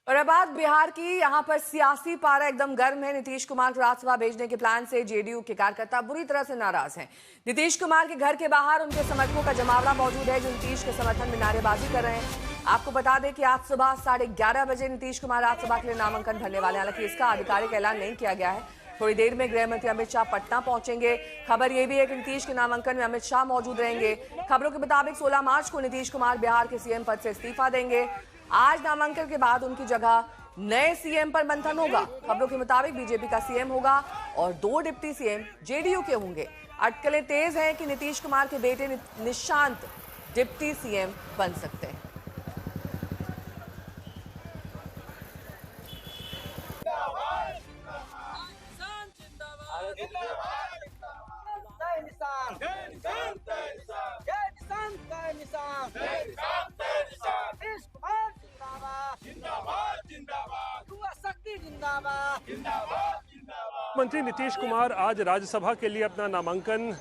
और अब बात बिहार की। यहाँ पर सियासी पारा एकदम गर्म है। नीतीश कुमार को राज्यसभा भेजने के प्लान से जेडीयू के कार्यकर्ता बुरी तरह से नाराज हैं। नीतीश कुमार के घर के बाहर उनके समर्थकों का जमावड़ा मौजूद है जो नीतीश के समर्थन में नारेबाजी कर रहे हैं। आपको बता दें कि आज सुबह 11:30 बजे नीतीश कुमार राज्यसभा के लिए नामांकन भरने वाले हैं। हालांकि इसका आधिकारिक ऐलान नहीं किया गया है। थोड़ी देर में गृह मंत्री अमित शाह पटना पहुंचेंगे। खबर यह भी है कि नीतीश के नामांकन में अमित शाह मौजूद रहेंगे। खबरों के मुताबिक 16 मार्च को नीतीश कुमार बिहार के सीएम पद से इस्तीफा देंगे। आज नामांकन के बाद उनकी जगह नए सीएम पर मंथन होगा। खबरों के मुताबिक बीजेपी का सीएम होगा और 2 डिप्टी सीएम जेडीयू के होंगे। अटकलें तेज हैं कि नीतीश कुमार के बेटे निशांत डिप्टी सीएम बन सकते हैं। मंत्री नीतीश कुमार आज राज्यसभा के लिए अपना नामांकन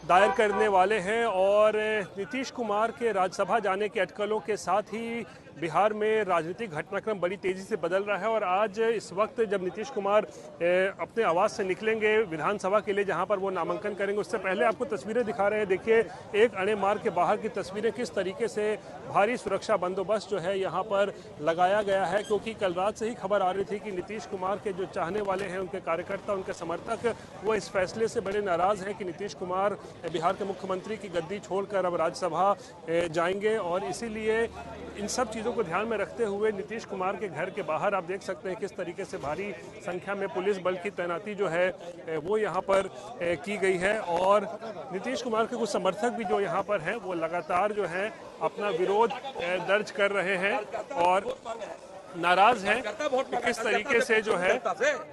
दायर करने वाले हैं और नीतीश कुमार के राज्यसभा जाने के अटकलों के साथ ही बिहार में राजनीतिक घटनाक्रम बड़ी तेजी से बदल रहा है। और आज इस वक्त जब नीतीश कुमार अपने आवास से निकलेंगे विधानसभा के लिए जहां पर वो नामांकन करेंगे, उससे पहले आपको तस्वीरें दिखा रहे हैं। देखिए एक अणे मार्ग के बाहर की तस्वीरें, किस तरीके से भारी सुरक्षा बंदोबस्त जो है यहाँ पर लगाया गया है, क्योंकि कल रात से ही खबर आ रही थी कि नीतीश कुमार के जो चाहने वाले हैं, उनके कार्यकर्ता, उनके समर्थक, वो इस फैसले से बड़े नाराज हैं कि नीतीश कुमार बिहार के मुख्यमंत्री की गद्दी छोड़कर अब राज्यसभा जाएंगे। और इसीलिए इन सब चीज़ों को ध्यान में रखते हुए नीतीश कुमार के घर के बाहर आप देख सकते हैं किस तरीके से भारी संख्या में पुलिस बल की तैनाती जो है वो यहाँ पर की गई है। और नीतीश कुमार के कुछ समर्थक भी जो यहाँ पर हैं वो लगातार जो है अपना विरोध दर्ज कर रहे हैं और नाराज हैं कि किस तरीके से जो है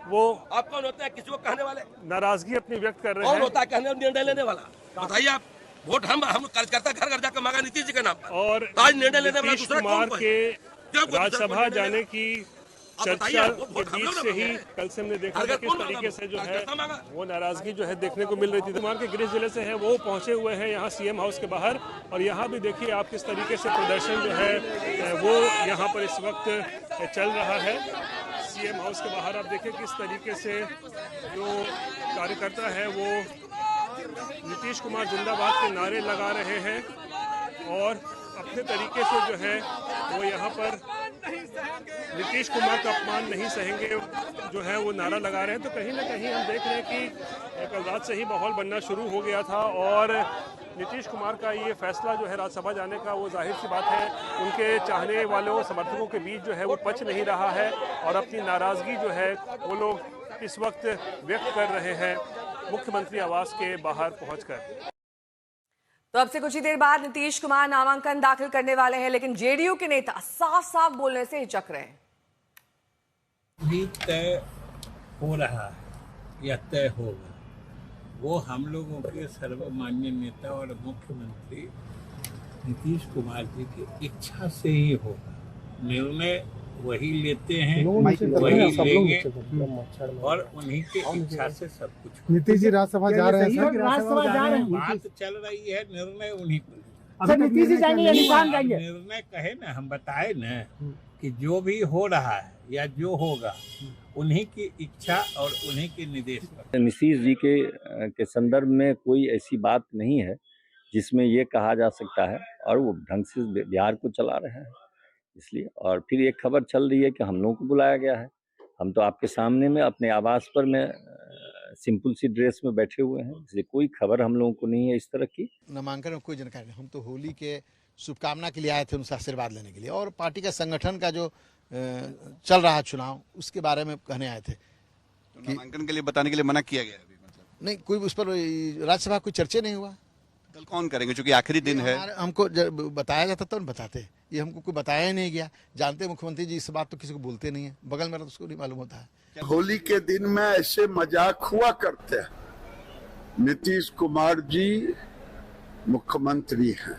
वो आप कौन होता है किसी को कहने वाले, नाराजगी अपनी व्यक्त कर रहे हैं। कौन होता है कहने निर्णय लेने वाला, बताइए आप। वोट हम कार्यकर्ता घर घर जाकर मांगा नीतीश जी के नाम पर, और आज निर्णय लेने वाला नीतीश कुमार के राज्यसभा जाने की चर्चा के बीच से ही कल से हमने देखा था किस तरीके से जो है वो नाराजगी जो है देखने को मिल रही थी। कुमार के गृह जिले से है वो पहुंचे हुए हैं यहाँ सीएम हाउस के बाहर, और यहाँ भी देखिए आप किस तरीके से प्रदर्शन जो है वो यहाँ पर इस वक्त चल रहा है। सीएम हाउस के बाहर आप देखिए किस तरीके से जो कार्यकर्ता है वो नीतीश कुमार जिंदाबाद के नारे लगा रहे हैं और अपने तरीके से जो है वो यहाँ पर नीतीश कुमार का अपमान नहीं सहेंगे जो है वो नारा लगा रहे हैं। तो कहीं ना कहीं हम देख रहे हैं कि कल रात से ही माहौल बनना शुरू हो गया था और नीतीश कुमार का ये फैसला जो है राज्यसभा जाने का, वो जाहिर सी बात है उनके चाहने वालों समर्थकों के बीच जो है वो पच नहीं रहा है और अपनी नाराजगी जो है वो लोग इस वक्त व्यक्त कर रहे हैं मुख्यमंत्री आवास के बाहर पहुंचकर। तो अब से कुछ ही देर बाद नीतीश कुमार नामांकन दाखिल करने वाले हैं, लेकिन जेडीयू के नेता साफ साफ बोलने से हिचक रहे हैं। भी तय हो रहा है या तय होगा, वो हम लोगों के सर्वमान्य नेता और मुख्यमंत्री नीतीश कुमार जी की इच्छा से ही होगा। निर्णय वही लेते हैं, वही लेंगे और उन्हीं के इच्छा से सब कुछ। नीतीश जी राज्यसभा जा रहे हैं, राज्यसभा जा रहे हैं, बात चल रही है, निर्णय उन्हीं को। नीतीश जी जाएंगे, निर्णय कहे ना, हम बताए ना कि जो भी हो रहा है या जो होगा उन्हीं की इच्छा और उन्हीं के निर्देश पर। नीतीश जी के संदर्भ में कोई ऐसी बात नहीं है जिसमें ये कहा जा सकता है, और वो ढंग से बिहार को चला रहे हैं इसलिए। और फिर एक खबर चल रही है कि हम लोगों को बुलाया गया है। हम तो आपके सामने में अपने आवास पर में सिंपल सी ड्रेस में बैठे हुए हैं, इसलिए कोई खबर हम लोगों को नहीं है इस तरह की। नामांकन में कोई जानकारी नहीं, हम तो होली के शुभकामना के लिए आए थे, उनसे आशीर्वाद लेने के लिए, और पार्टी का संगठन का जो चल रहा है चुनाव उसके बारे में कहने आए थे। तो नामांकन के लिए बताने के लिए मना किया गया अभी, मतलब नहीं, कोई उस पर राज्यसभा कोई चर्चा नहीं हुआ। कल कौन करेंगे, क्योंकि आखिरी दिन है। हमको बताया जाता तो बताते, ये हमको कोई बताया ही नहीं गया। जानते मुख्यमंत्री जी इस बात तो किसी को बोलते नहीं है, बगल में तो उसको नहीं मालूम होता है। होली के दिन में ऐसे मजाक हुआ करते हैं। नीतीश कुमार जी मुख्यमंत्री हैं।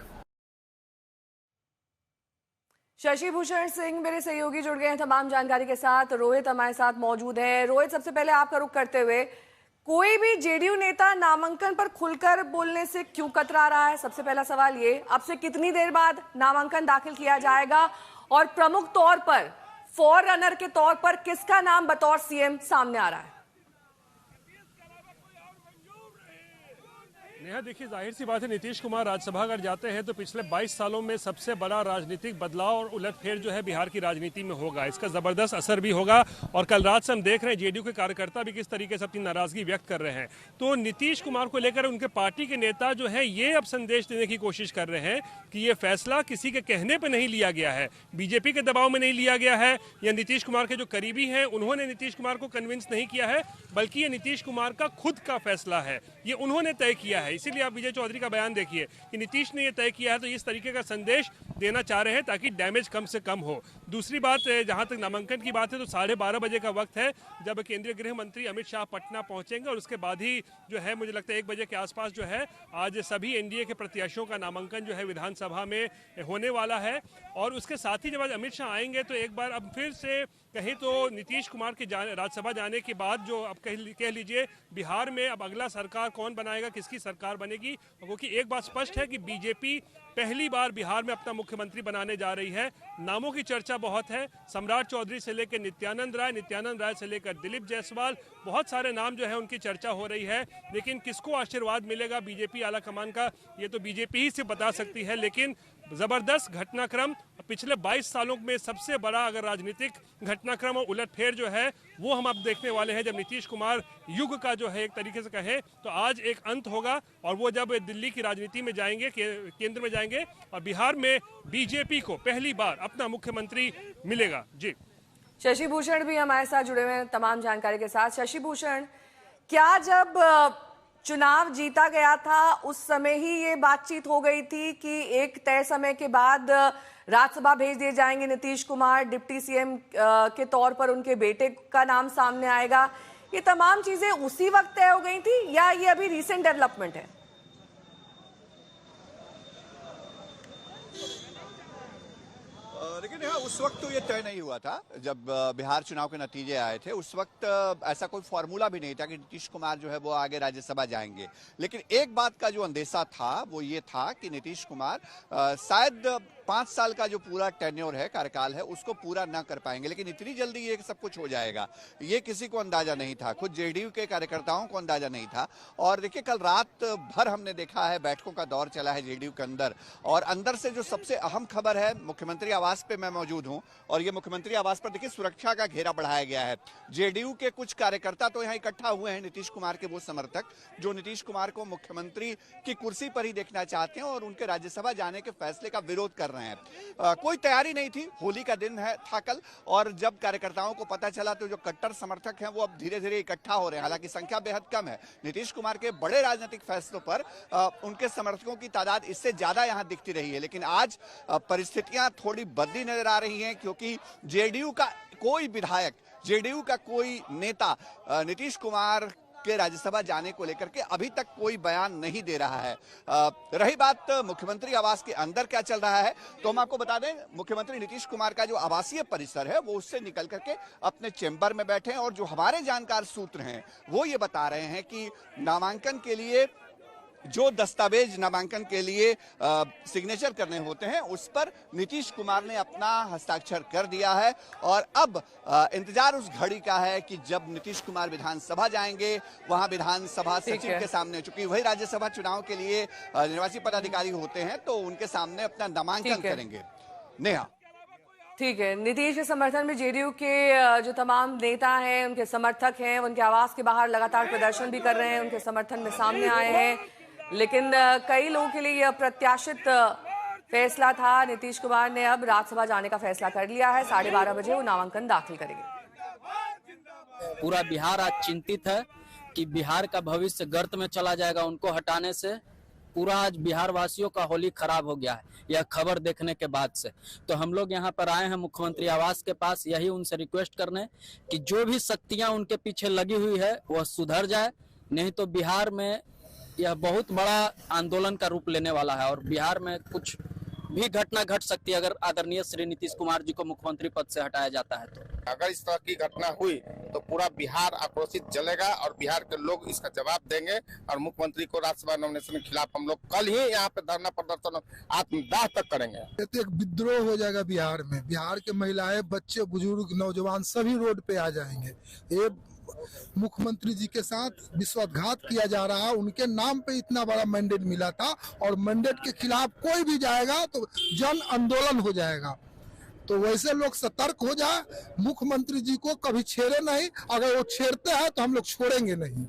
शशि भूषण सिंह मेरे सहयोगी जुड़ गए हैं तमाम जानकारी के साथ। रोहित हमारे साथ मौजूद है। रोहित, सबसे पहले आपका रुख करते हुए, कोई भी जेडीयू नेता नामांकन पर खुलकर बोलने से क्यों कतरा रहा है? सबसे पहला सवाल ये, अब से कितनी देर बाद नामांकन दाखिल किया जाएगा और प्रमुख तौर पर फॉर रनर के तौर पर किसका नाम बतौर सीएम सामने आ रहा है? नेहा, देखिए जाहिर सी बात है, नीतीश कुमार राज्यसभा अगर जाते हैं तो पिछले 22 सालों में सबसे बड़ा राजनीतिक बदलाव और उलटफेर जो है बिहार की राजनीति में होगा। इसका जबरदस्त असर भी होगा और कल रात से हम देख रहे हैं जेडीयू के कार्यकर्ता भी किस तरीके से अपनी नाराजगी व्यक्त कर रहे हैं। तो नीतीश कुमार को लेकर उनके पार्टी के नेता जो है ये अब संदेश देने की कोशिश कर रहे हैं कि ये फैसला किसी के कहने पर नहीं लिया गया है, बीजेपी के दबाव में नहीं लिया गया है, या नीतीश कुमार के जो करीबी हैं उन्होंने नीतीश कुमार को कन्विंस नहीं किया है, बल्कि ये नीतीश कुमार का खुद का फैसला है, ये उन्होंने तय किया है। इसीलिए आप विजय चौधरी का बयान देखिए कि नीतीश ने ये तय किया है, तो इस तरीके का संदेश देना चाह रहे हैं ताकि डैमेज कम से कम हो। दूसरी बात, जहां तक नामांकन की बात है तो 12:30 बजे का वक्त है जब केंद्रीय गृह मंत्री अमित शाह पटना पहुंचेंगे और उसके बाद ही जो है मुझे लगता है 1 बजे के आसपास जो है आज सभी एनडीए के प्रत्याशियों का नामांकन जो है विधानसभा में होने वाला है। और उसके साथ ही जब आज अमित शाह आएंगे तो एक बार अब फिर से कहीं तो नीतीश कुमार के राज्यसभा जाने के बाद जो अब कह लीजिए बिहार में अब अगला सरकार कौन बनाएगा, किसकी सरकार बनेगी, क्योंकि एक बात स्पष्ट है कि बीजेपी पहली बार बिहार में अपना मुख्यमंत्री बनाने जा रही है। नामों की चर्चा बहुत है, सम्राट चौधरी से लेकर नित्यानंद राय से लेकर दिलीप जायसवाल, बहुत सारे नाम जो है उनकी चर्चा हो रही है। लेकिन किसको आशीर्वाद मिलेगा बीजेपी आला कमान का, ये तो बीजेपी ही से बता सकती है। लेकिन जबरदस्त घटनाक्रम, पिछले 22 सालों में सबसे बड़ा अगर राजनीतिक घटनाक्रम और उलटफेर जो है वो हम अब देखने वाले हैं, जब नीतीश कुमार युग का जो है एक तरीके से कहें तो आज एक अंत होगा और वो जब दिल्ली की राजनीति में जाएंगे, केंद्र में जाएंगे और बिहार में बीजेपी को पहली बार अपना मुख्यमंत्री मिलेगा। जी, शशि भूषण भी हमारे साथ जुड़े हुए हैं तमाम जानकारी के साथ। शशि भूषण, क्या जब चुनाव जीता गया था उस समय ही ये बातचीत हो गई थी कि एक तय समय के बाद राज्यसभा भेज दिए जाएंगे नीतीश कुमार, डिप्टी सीएम के तौर पर उनके बेटे का नाम सामने आएगा, ये तमाम चीजें उसी वक्त तय हो गई थी या ये अभी रिसेंट डेवलपमेंट है? लेकिन उस वक्त तो ये तय नहीं हुआ था जब बिहार चुनाव के नतीजे आए थे। उस वक्त ऐसा कोई फॉर्मूला भी नहीं था कि नीतीश कुमार जो है वो आगे राज्यसभा जाएंगे। लेकिन एक बात का जो अंदेशा था वो ये था कि नीतीश कुमार शायद 5 साल का जो पूरा टेन्योर है, कार्यकाल है, उसको पूरा ना कर पाएंगे। लेकिन इतनी जल्दी ये सब कुछ हो जाएगा ये किसी को अंदाजा नहीं था, खुद जेडीयू के कार्यकर्ताओं को अंदाजा नहीं था। और देखिए कल रात भर हमने देखा है बैठकों का दौर चला है जेडीयू के अंदर, और अंदर से जो सबसे अहम खबर है, मुख्यमंत्री आवास पे मैं मौजूद हूं और ये मुख्यमंत्री आवास पर देखिए सुरक्षा का घेरा बढ़ाया गया है। जेडीयू के कुछ कार्यकर्ता तो यहाँ इकट्ठा हुए हैं, नीतीश कुमार के वो समर्थक जो नीतीश कुमार को मुख्यमंत्री की कुर्सी पर ही देखना चाहते हैं और उनके राज्यसभा जाने के फैसले का विरोध कर रहे हैं। कोई तैयारी नहीं थी, होली का दिन था कल, और जब कार्यकर्ताओं को पता चला तो जो कट्टर समर्थक हैं वो अब धीरे धीरे इकट्ठा हो रहे हैं। हालांकि संख्या बेहद कम है, नीतीश कुमार के बड़े राजनीतिक फैसलों पर उनके समर्थकों की तादाद इससे ज्यादा यहाँ दिखती रही है। लेकिन आज परिस्थितियां थोड़ी बदली नजर आ रही हैं क्योंकि जेडीयू का कोई विधायक, जेडीयू का कोई नेता नीतीश कुमार के राज्यसभा जाने को लेकर के अभी तक कोई बयान नहीं दे रहा है। रही बात मुख्यमंत्री आवास के अंदर क्या चल रहा है तो हम आपको बता दें, मुख्यमंत्री नीतीश कुमार का जो आवासीय परिसर है वो उससे निकल करके अपने चेंबर में बैठे हैं और जो हमारे जानकार सूत्र हैं वो ये बता रहे हैं कि नामांकन के लिए जो दस्तावेज नामांकन के लिए सिग्नेचर करने होते हैं उस पर नीतीश कुमार ने अपना हस्ताक्षर कर दिया है और अब इंतजार उस घड़ी का है कि जब नीतीश कुमार विधानसभा जाएंगे, वहां विधानसभा सचिव के सामने, चूंकि वही राज्यसभा चुनाव के लिए निर्वाची पदाधिकारी होते हैं तो उनके सामने अपना नामांकन करेंगे। नेहा, ठीक है, नीतीश के समर्थन में जेडीयू के जो तमाम नेता हैं, उनके समर्थक हैं, उनके आवास के बाहर लगातार प्रदर्शन भी कर रहे हैं, उनके समर्थन में सामने आए हैं। लेकिन कई लोगों के लिए यह प्रत्याशित फैसला था। नीतीश कुमार ने अब राज्यसभा जाने का फैसला कर लिया है, 12:30 बजे वो नामांकन दाखिल करेंगे। पूरा बिहार आज चिंतित है कि बिहार का भविष्य गर्त में चला जाएगा उनको हटाने से। पूरा आज बिहार वासियों का होली खराब हो गया है यह खबर देखने के बाद से। तो हम लोग यहाँ पर आए हैं मुख्यमंत्री आवास के पास, यही उनसे रिक्वेस्ट करने कि जो भी शक्तियां उनके पीछे लगी हुई है वह सुधर जाए, नहीं तो बिहार में यह बहुत बड़ा आंदोलन का रूप लेने वाला है और बिहार में कुछ भी घटना घट सकती है अगर आदरणीय श्री नीतीश कुमार जी को मुख्यमंत्री पद से हटाया जाता है। तो अगर इस तरह की घटना हुई तो पूरा बिहार आक्रोशित जलेगा और बिहार के लोग इसका जवाब देंगे और मुख्यमंत्री को राज्यसभा नॉमिनेशन के खिलाफ हम लोग कल ही यहाँ पे धरना प्रदर्शन आत्मदाह तक करेंगे। एक विद्रोह हो जाएगा बिहार में। बिहार के महिलाएं, बच्चे, बुजुर्ग, नौजवान सभी रोड पे आ जाएंगे। ये मुख्यमंत्री जी के साथ विश्वासघात किया जा रहा है। उनके नाम पे इतना बड़ा मैंडेट मिला था और मैंडेट के खिलाफ कोई भी जाएगा तो जन आंदोलन हो जाएगा। तो वैसे लोग सतर्क हो जाए, मुख्यमंत्री जी को कभी छेड़े नहीं, अगर वो छेड़ते हैं तो हम लोग छोड़ेंगे नहीं।